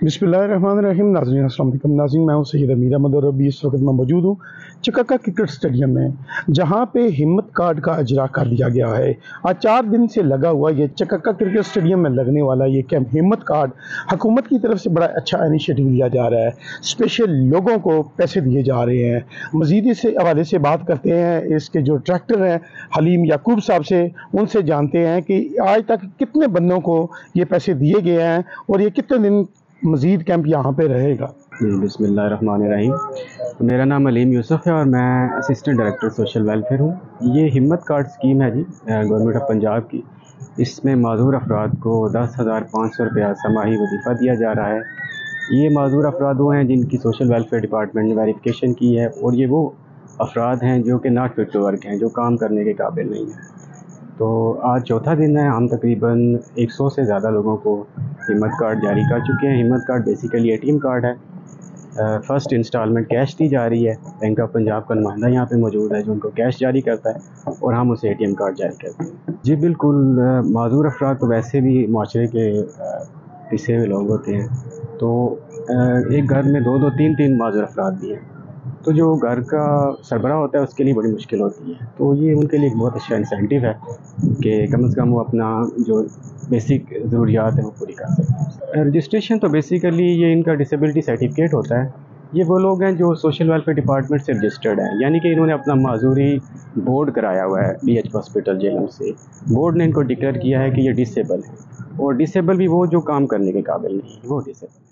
बिस्मिल्लाहिर्रहमानिर्रहीम। नाज़रीन अस्सलाम वालेकुम। नाज़रीन, मैं हूं सैयद अमीर अहमद और अभी इस वक्त मैं मौजूद हूं चकक्का क्रिकेट स्टेडियम में, जहां पे हिम्मत कार्ड का इजरा कर दिया गया है। आज 4 दिन से लगा हुआ ये चकक्का क्रिकेट स्टेडियम में लगने वाला ये कैंप हिम्मत कार्ड हुकूमत की तरफ से बड़ा अच्छा इनिशिएटिव लिया जा रहा है। स्पेशल लोगों को पैसे दिए जा रहे हैं। मज़ीद इस हवाले से बात करते हैं इसके जो डायरेक्टर हैं हलीम याकूब साहब से, उनसे जानते हैं कि आज तक कितने बंदों को ये पैसे दिए गए हैं और ये कितने दिन मज़ीद कैंप यहाँ पे रहेगा। जी, बिस्मिल्लाहिर्रहमानिर्रहीम। मेरा नाम अलीम यूसुफ़ है और मैं असिस्टेंट डायरेक्टर सोशल वेलफेयर हूँ। ये हिम्मत कार्ड स्कीम है जी, गवर्नमेंट ऑफ पंजाब की। इसमें माज़ूर अफराद को 10,500 रुपया समाही वजीफ़ा दिया जा रहा है। ये माज़ूर अफराद वो हैं जिनकी सोशल वेलफेयर डिपार्टमेंट ने वेरिफिकेशन की है और ये वो अफराद हैं जो कि नॉट फिट टू वर्क हैं, जो काम करने के काबिल नहीं हैं। तो आज चौथा दिन है, हम तकरीबन 100 से ज़्यादा लोगों को हिम्मत कार्ड जारी कर चुके हैं। हिम्मत कार्ड बेसिकली एटीएम कार्ड है। फ़र्स्ट इंस्टॉलमेंट कैश दी जा रही है। बैंक ऑफ पंजाब का नुमाइंदा यहाँ पे मौजूद है जो उनको कैश जारी करता है और हम उसे एटीएम कार्ड जारी करते हैं। जी बिल्कुल, माज़ूर अफराद तो वैसे भी माशरे के पिसे हुए लोग होते हैं, तो एक घर में 2-2, 3-3 माज़ूर अफराद भी हैं, तो जो घर का सरबराह होता है उसके लिए बड़ी मुश्किल होती है। तो ये उनके लिए एक बहुत अच्छा इंसेंटिव है कि कम से कम वो अपना जो बेसिक ज़रूरियात हैं वो पूरी कर सकें। रजिस्ट्रेशन तो बेसिकली ये इनका डिसेबिलिटी सर्टिफिकेट होता है। ये वो लोग हैं जो सोशल वेलफेयर डिपार्टमेंट से रजिस्टर्ड हैं, यानी कि इन्होंने अपना माजूरी बोर्ड कराया हुआ है BH हॉस्पिटल जेलम से। बोर्ड ने इनको डिक्लेयर किया है कि ये डिसेबल है, और डिसेबल भी वो जो काम करने के काबिल नहीं है, वो डिसेबल है।